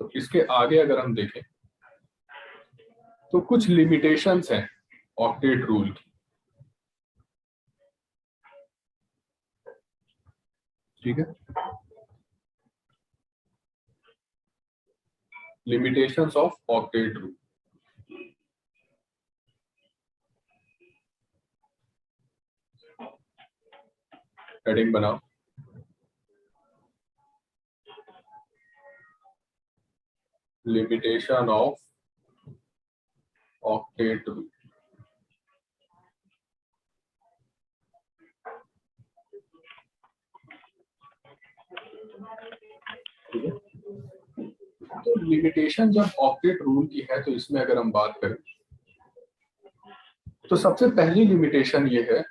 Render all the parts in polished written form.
तो इसके आगे अगर हम देखें तो कुछ लिमिटेशंस हैं ऑक्टेट रूल की। ठीक है, limitations of octet rule. Heading बनाओ, लिमिटेशन ऑफ ऑक्टेट रूल। तो लिमिटेशन जब ऑक्टेट रूल की है तो इसमें अगर हम बात करें तो सबसे पहली लिमिटेशन ये है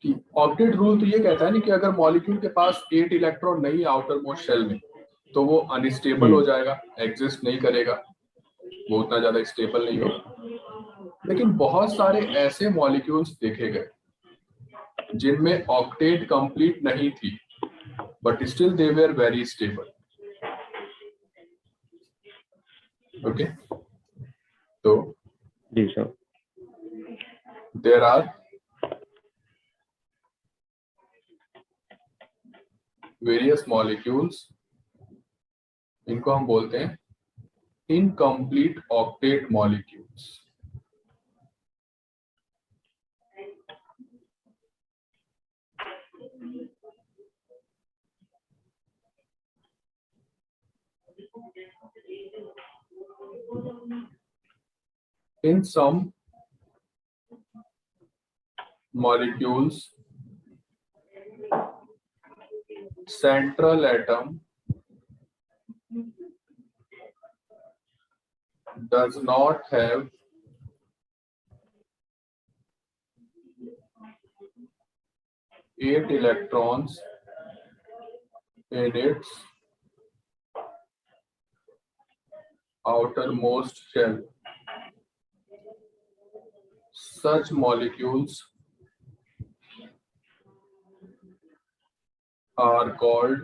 कि ऑक्टेट रूल तो ये कहता है ना कि अगर मॉलिक्यूल के पास 8 इलेक्ट्रॉन नहीं है आउटर मोस्ट शेल में तो वो अनस्टेबल हो जाएगा, एग्जिस्ट नहीं करेगा, वो उतना ज्यादा स्टेबल नहीं होगा। लेकिन बहुत सारे ऐसे मॉलिक्यूल्स देखे गए जिनमें ऑक्टेट कंप्लीट नहीं थी but still they were very stable. Okay, तो जी sir, there are various molecules, इनको हम बोलते हैं incomplete octet molecules. In some molecules, central atom does not have eight electrons in its outermost shell. Such molecules are called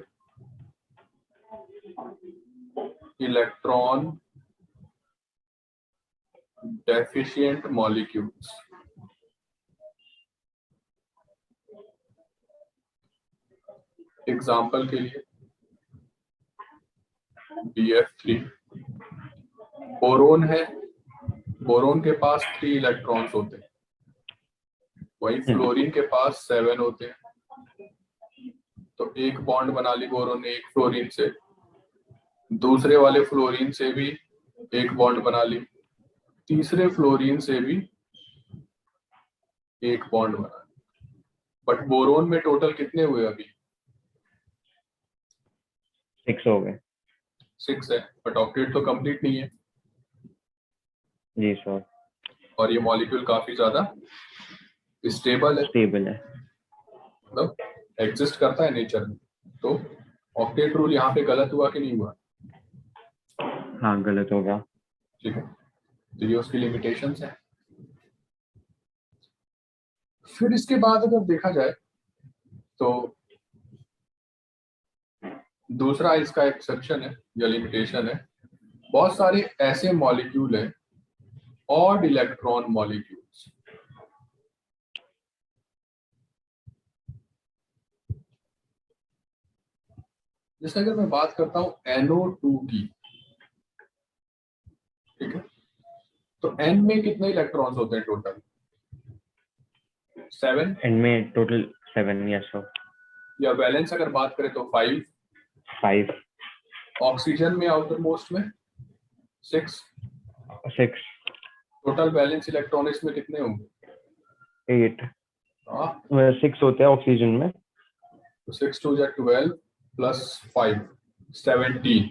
electron deficient molecules. Example के लिए BF3 boron है, boron के पास 3 electrons होते हैं, वही फ्लोरीन के पास 7 होते हैं। तो एक बॉन्ड बना ली बोरोन ने एक फ्लोरीन से, दूसरे वाले फ्लोरीन से भी एक बॉन्ड बना ली, तीसरे फ्लोरीन से भी एक बॉन्ड बना ली। बट बोरोन में टोटल कितने हुए अभी? 6 हो गए। 6 है, बट ऑक्टेट तो कंप्लीट नहीं है। जी सर, और ये मॉलिक्यूल काफी ज्यादा स्टेबल है, मतलब एग्जिस्ट करता है नेचर में। तो ऑक्टेट रूल यहाँ पे गलत हुआ कि नहीं हुआ? हाँ गलत होगा। ठीक है, तो ये उसकी लिमिटेशंस है। फिर इसके बाद अगर देखा जाए तो दूसरा इसका एक्सेप्शन है या लिमिटेशन है, बहुत सारे ऐसे मॉलिक्यूल हैं ऑड इलेक्ट्रॉन मॉलिक्यूल्स। जैसे अगर मैं बात करता हूं NO2 की, ठीक है, तो N में कितने इलेक्ट्रॉन्स होते हैं टोटल? 7। एंड में टोटल 7, यस सर। या बैलेंस अगर बात करें तो 5। ऑक्सीजन में आउटर मोस्ट में 6। टोटल बैलेंस इलेक्ट्रॉन इसमें कितने होंगे? 8। हाँ, 6 होते हैं ऑक्सीजन में। तो 6 2 12 प्लस 5 17।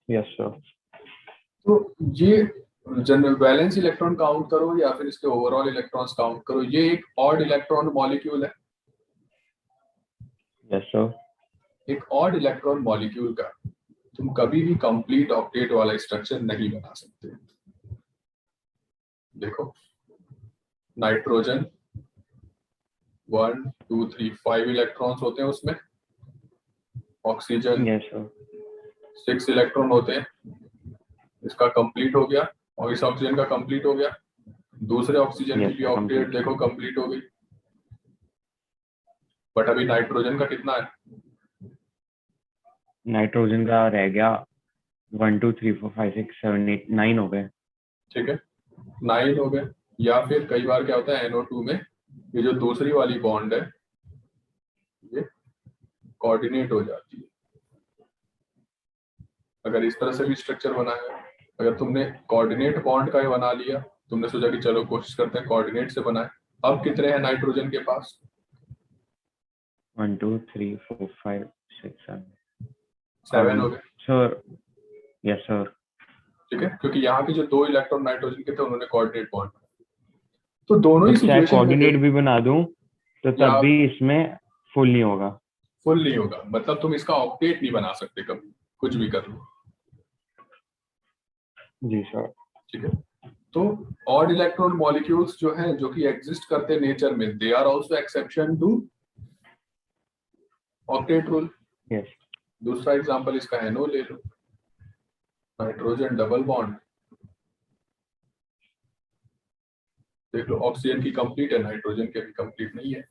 Yes sir. तो ये जनरल बैलेंस इलेक्ट्रॉन काउंट करो या फिर इसके ओवरऑल इलेक्ट्रॉन्स काउंट करो, ये एक ऑड इलेक्ट्रॉन मॉलिक्यूल है। Yes sir. एक ऑड इलेक्ट्रॉन मॉलिक्यूल का तुम कभी भी कंप्लीट ऑक्टेट वाला स्ट्रक्चर नहीं बना सकते। देखो, नाइट्रोजन 1 2 3 5 इलेक्ट्रॉन्स होते हैं उसमें, ऑक्सीजन यस सर 6 इलेक्ट्रॉन होते हैं, इसका कंप्लीट हो गया और इस ऑक्सीजन का कंप्लीट हो गया, दूसरे ऑक्सीजन की Yes, भी sir, ऑक्टेट complete. देखो कंप्लीट हो गई। बट अभी नाइट्रोजन का कितना है? नाइट्रोजन का रह गया 1 2 3 4 5 6 7 8 9 हो गए। ठीक है, 9 हो गए। या फिर कई बार क्या होता है NO2 में ये जो दूसरी वाली बॉन्ड है ये कोऑर्डिनेट हो जाती है। अगर इस तरह से भी स्ट्रक्चर बना है, अगर तुमने कोऑर्डिनेट बॉन्ड का ही बना लिया, तुमने सोचा कि चलो कोशिश करते हैं कोऑर्डिनेट से बनाए, अब कितने हैं नाइट्रोजन के पास? 1 2 3 4 5 6 7 7 हो गए। सर। Yes sir. ठीक है, क्योंकि यहाँ के जो 2 इलेक्ट्रॉन नाइट्रोजन के थे उन्होंने कोऑर्डिनेट बॉन्ड, तो दोनों ही चाहे सिचुएशन में कोऑर्डिनेट भी बना दूं तो या तब भी इसमें फुल नहीं होगा। फुल नहीं होगा, मतलब तुम इसका ऑक्टेट नहीं बना सकते कभी, कुछ भी कर लो। जी सर। ठीक है, तो ऑड इलेक्ट्रॉन मॉलिक्यूल्स जो हैं जो कि एग्जिस्ट करते नेचर में, they are also exception to octet rule. Yes. दूसरा एग्जांपल इसका NO ले लो, नाइट्रोजन डबल बॉन्ड, देख लो ऑक्सीजन की कंप्लीट है, नाइट्रोजन की अभी कंप्लीट नहीं है।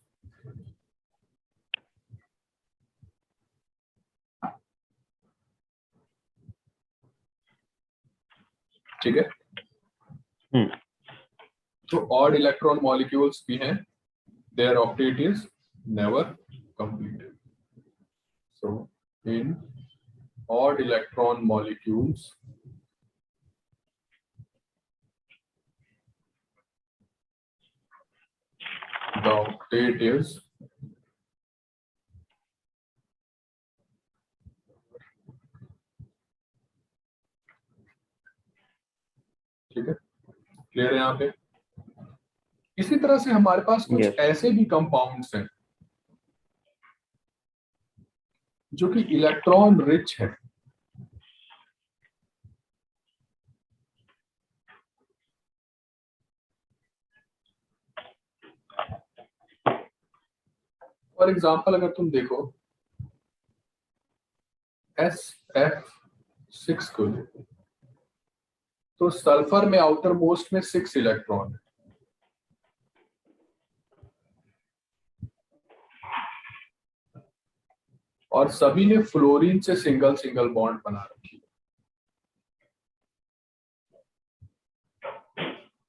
ठीक है, तो ऑड इलेक्ट्रॉन मॉलिक्यूल्स भी हैं, there octet is never completed. So in odd electron molecules the octet is ठीक है, क्लियर है यहाँ पे। इसी तरह से हमारे पास कुछ Yes. ऐसे भी कंपाउंड्स हैं जो कि इलेक्ट्रॉन रिच है। फॉर एग्जाम्पल अगर तुम देखो SF6 को देखो, तो सल्फर में आउटर मोस्ट में 6 इलेक्ट्रॉन है, और सभी ने फ्लोरीन से सिंगल सिंगल बॉन्ड बना रखी है।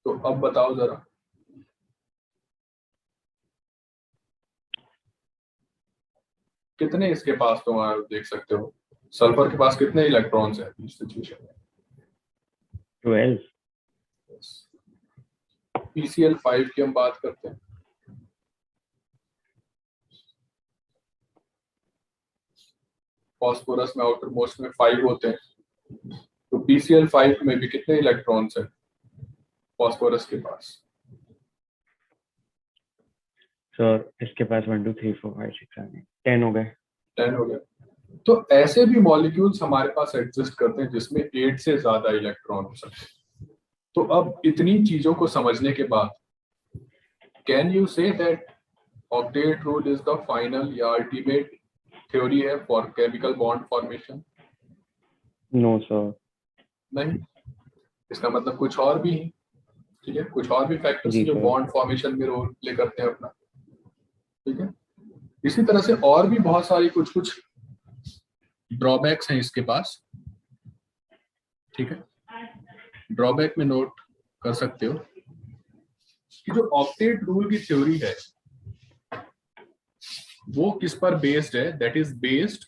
तो अब बताओ जरा, कितने इसके पास तुम देख सकते हो, सल्फर के पास कितने इलेक्ट्रॉन्स हैं इस सिचुएशन में? 12। PCl5 की हम बात करते हैं, फास्फोरस में आउटर मोस्ट में 5 होते हैं, तो PCl5 में भी कितने इलेक्ट्रॉन्स हैं फास्फोरस के पास? सर इसके पास 1 2 3 4 5 6 7 10 हो गए। 10 हो गए। तो ऐसे भी मॉलिक्यूल्स हमारे पास एग्जिस्ट करते हैं जिसमें 8 से ज्यादा इलेक्ट्रॉन हो सकते हैं। तो अब इतनी चीजों को समझने के बाद can you say that octet rule is the final या अल्टीमेट थ्योरी है for chemical bond formation? No sir. नहीं, इसका मतलब कुछ और भी है। ठीक है, कुछ और भी फैक्टर्स जी जो सर। बॉन्ड फॉर्मेशन में रोल प्ले करते हैं अपना। ठीक है, इसी तरह से और भी बहुत सारी कुछ कुछ ड्रॉबैक्स हैं इसके पास। ठीक है, ड्रॉबैक में नोट कर सकते हो कि जो ऑक्टेट रूल की थ्योरी है वो किस पर बेस्ड है? That is based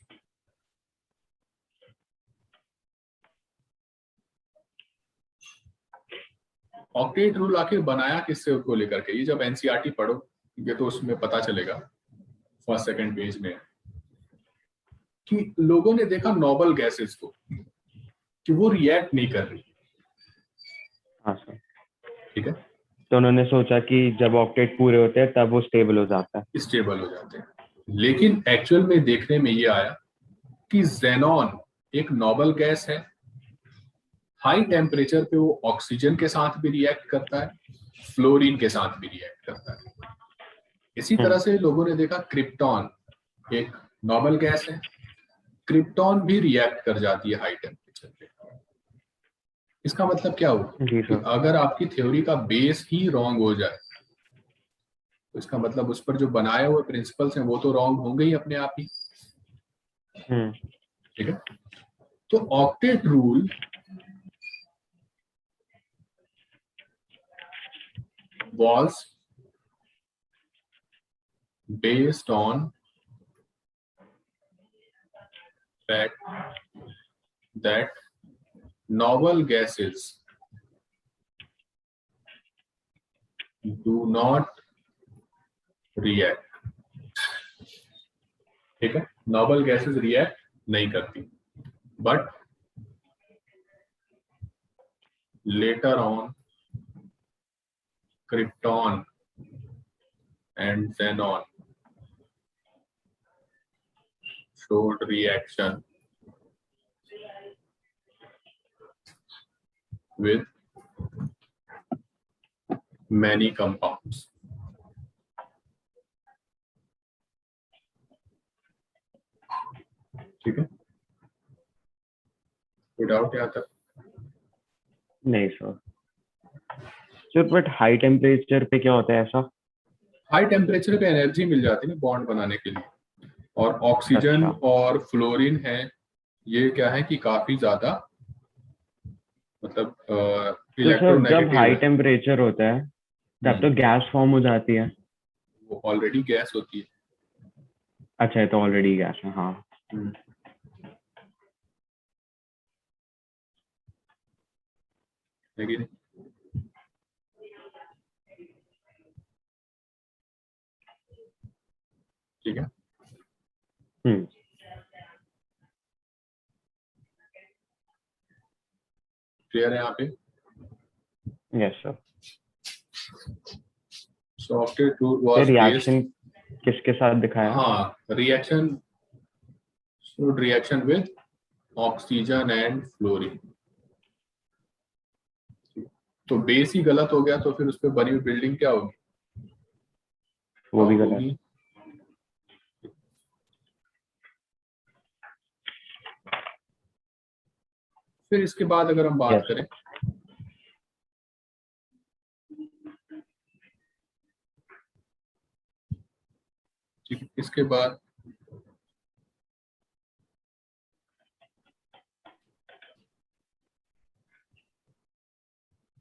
octet rule आखिर बनाया किससे को लेकर के? ये जब एनसीईआरटी पढ़ो ये तो उसमें पता चलेगा, फर्स्ट सेकंड पेज में, कि लोगों ने देखा नोबल गैसेस को कि वो रिएक्ट नहीं कर रही। हाँ सर। ठीक है, तो उन्होंने सोचा कि जब ऑक्टेट पूरे होते हैं तब वो स्टेबल हो जाता है। स्टेबल हो जाते हैं, लेकिन एक्चुअल में देखने में ये आया कि जेनॉन एक नोबल गैस है, हाई टेम्परेचर पे वो ऑक्सीजन के साथ भी रिएक्ट करता है, फ्लोरीन के साथ भी रिएक्ट करता है। इसी तरह से लोगों ने देखा क्रिप्टॉन एक नॉर्मल गैस है, क्रिप्टॉन भी रिएक्ट कर जाती है हाई टेम्परेचर पे। इसका मतलब क्या हुआ जी कि सर। अगर आपकी थ्योरी का बेस ही रॉन्ग हो जाए तो इसका मतलब उस पर जो बनाए हुए प्रिंसिपल्स हैं वो तो रॉन्ग होंगे ही अपने आप ही। ठीक है, तो octet rule was based on fact that novel gases do not react। ठीक है, नॉवल गैसेस रिएक्ट नहीं करती, but later on krypton and xenon showed reaction with many compounds। ठीक है, कोई डाउट यहाँ तक? नहीं sir. Sir but high temperature पे क्या होता है ऐसा? हाई टेम्परेचर पे एनर्जी मिल जाती है बॉन्ड बनाने के लिए, और ऑक्सीजन अच्छा। और फ्लोरीन है, ये क्या है कि काफी ज्यादा मतलब तो सर जब इलेक्ट्रोनेगेटिव हाई है। टेम्परेचर होता है तब तो गैस फॉर्म हो जाती है। वो ऑलरेडी गैस होती है। अच्छा, ये तो ऑलरेडी गैस है। हाँ। है कि नहीं? ठीक है, हम्म। क्लियर है यहाँ पे? Yes sir. So octet rule ये वाज बेस्ड, रिएक्शन किसके साथ दिखाया? हाँ reaction, reaction with oxygen and fluorine. तो बेस ही गलत हो गया तो फिर उस पर बनी हुई बिल्डिंग क्या होगी? वो भी रॉन्ग गलत। होगी। फिर इसके बाद अगर हम बात यस करें, सर। ठीक है, इसके बाद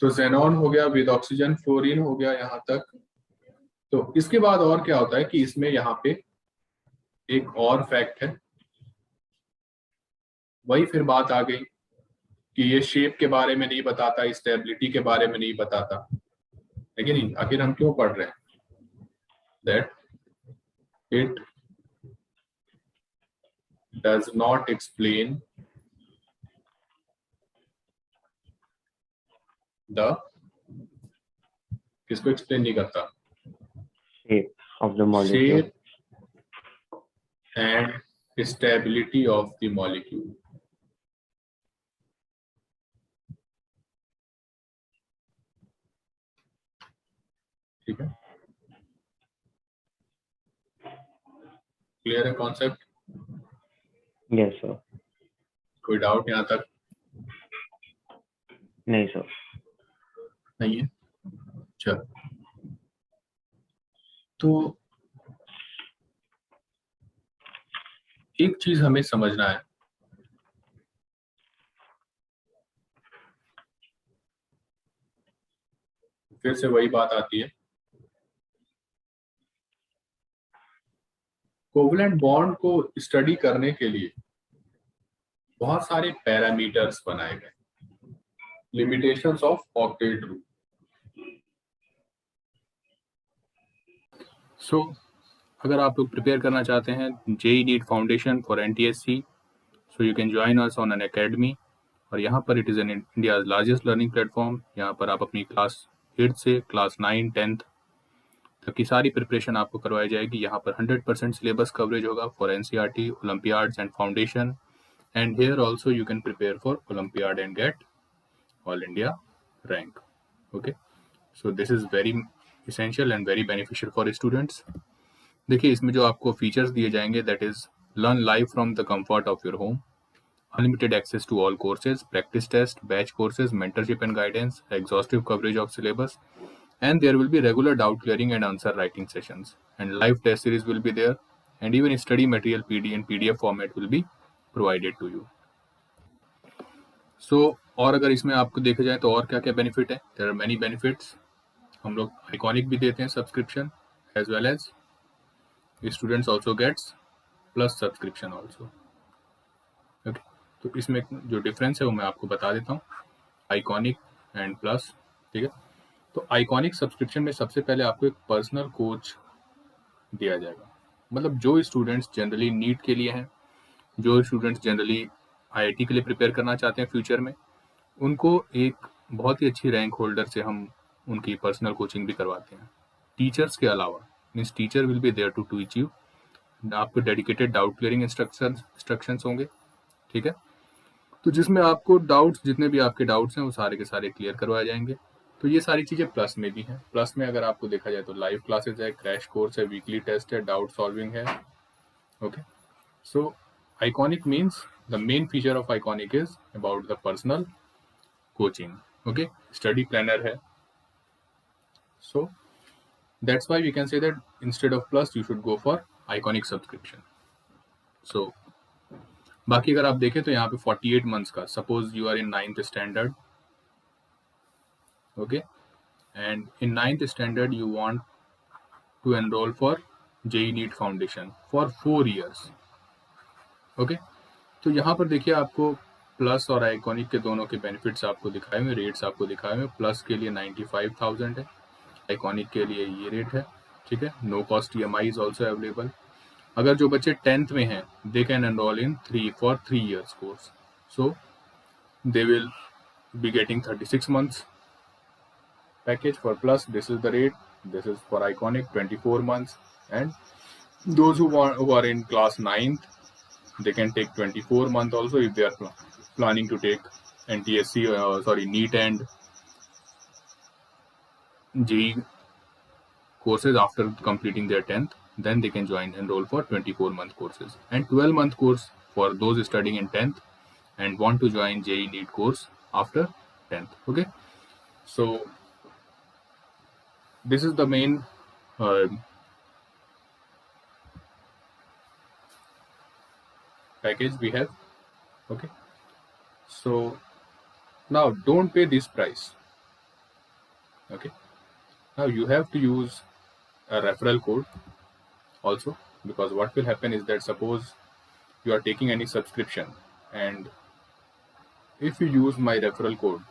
तो xenon हो गया विद ऑक्सीजन, फ्लोरीन हो गया यहाँ तक। तो इसके बाद और क्या होता है कि इसमें यहाँ पे एक और फैक्ट है, वही फिर बात आ गई कि ये शेप के बारे में नहीं बताता, स्टेबिलिटी के बारे में नहीं बताता, है कि नहीं? आखिर हम क्यों पढ़ रहे हैं? That it does not explain the, किसको एक्सप्लेन नहीं करता? Shape of the molecule. Shape and stability of the molecule. ठीक है, क्लियर है कॉन्सेप्ट? Yes sir. कोई डाउट यहाँ तक? नहीं सर। नहीं है? चल, तो एक चीज हमें समझना है, फिर से वही बात आती है, कोवलेंट बॉन्ड को स्टडी करने के लिए बहुत सारे पैरामीटर्स बनाए गए, limitations of octet rule. So अगर आप लोग प्रिपेयर करना चाहते हैं JEE NEET foundation for NTSC, so you can join us on Unacademy. और यहाँ पर it is an India largest learning platform. यहाँ पर आप अपनी क्लास 8 से क्लास 9 10th तक की सारी प्रिपरेशन आपको करवाई जाएगी। यहाँ पर 100% सिलेबस कवरेज होगा for NCERT, Olympiads and foundation, and here also you can prepare for Olympiad and get all India rank। okay, so this is very essential and very beneficial for students। देखिए इसमें जो आपको features दिए जाएंगे that is learn live from the comfort of your home, unlimited access to all courses, practice tests, batch courses, mentorship and guidance, exhaustive coverage of syllabus, and there will be regular doubt clearing and answer writing sessions, and live test series will be there, and even study material PD and PDF format will be provided to you. So और अगर इसमें आपको देखा जाए तो और क्या क्या बेनिफिट है, देयर आर मेनी बेनिफिट्स. हम लोग आइकॉनिक भी देते हैं subscription, as well as students also gets plus subscription also. Okay, तो इसमें जो डिफरेंस है वो मैं आपको बता देता हूँ, आइकॉनिक एंड प्लस. ठीक है, तो आइकॉनिक सब्सक्रिप्शन में सबसे पहले आपको एक पर्सनल कोच दिया जाएगा. मतलब जो स्टूडेंट्स जनरली नीट के लिए हैं, जो स्टूडेंट्स जनरली आईआईटी के लिए प्रिपेयर करना चाहते हैं फ्यूचर में, उनको एक बहुत ही अच्छी रैंक होल्डर से हम उनकी पर्सनल कोचिंग भी करवाते हैं. टीचर्स के अलावा, means teacher will be there to teach you. आपको डेडिकेटेड डाउट क्लियरिंग इंस्ट्रक्शंस होंगे. ठीक है, तो जिसमें आपको डाउट्स, जितने भी आपके डाउट्स हैं वो सारे के सारे क्लियर करवाए जाएंगे. तो ये सारी चीज़ें प्लस में भी हैं. प्लस में अगर आपको देखा जाए तो लाइव क्लासेस है, क्रैश कोर्स है, वीकली टेस्ट है, डाउट सॉल्विंग है. Okay, so iconic means the main feature of iconic is about the personal coaching. Okay, study planner है. So that's why we can say that instead of plus you should go for iconic subscription. So बाकी अगर आप देखें तो यहाँ पे 48 months का, suppose you are in 9th standard, okay, and in 9th standard you want to enroll for JEE NEET foundation for 4 years. Okay, तो यहाँ पर देखिए आपको प्लस और आइकॉनिक के दोनों के बेनिफिट्स आपको दिखाए हुए, रेट्स आपको दिखाए हुए. प्लस के लिए 95,000 है, आइकॉनिक के लिए ये रेट है. ठीक है, no cost EMI is also available. अगर जो बच्चे 10th में हैं, they can enroll in 3 years course. So they will be getting 36 months package. For plus, this is the rate. This is for iconic 24 months. And those who are in class 9th, they can take 24 months also if they are planning to take NTSC, NEET and JEE courses after completing their 10th. Then they can enroll for 24-month courses, and 12-month course for those studying in 10th and want to join JEE NEET course after 10th. Okay, so this is the main package we have. Okay, so now don't pay this price. Okay, now you have to use a referral code also, because what will happen is that suppose you are taking any subscription, and if you use my referral code,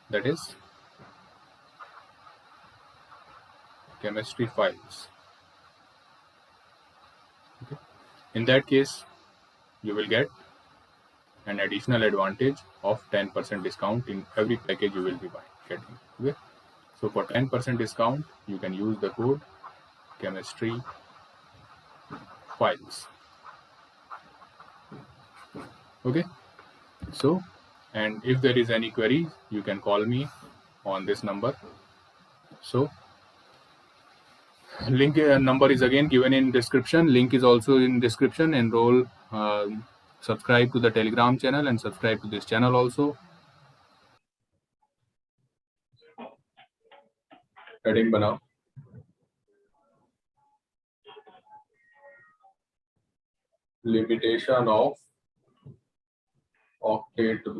that is chemistry files, okay, in that case you will get an additional advantage of 10% discount in every package you will be getting. Okay, so for 10% discount you can use the code chemistry files. Okay, so, and if there is any query you can call me on this number. So link number is again given in description, link is also in description. Enroll, subscribe to the Telegram channel and subscribe to this channel also. Heading बनाओ, limitation of octet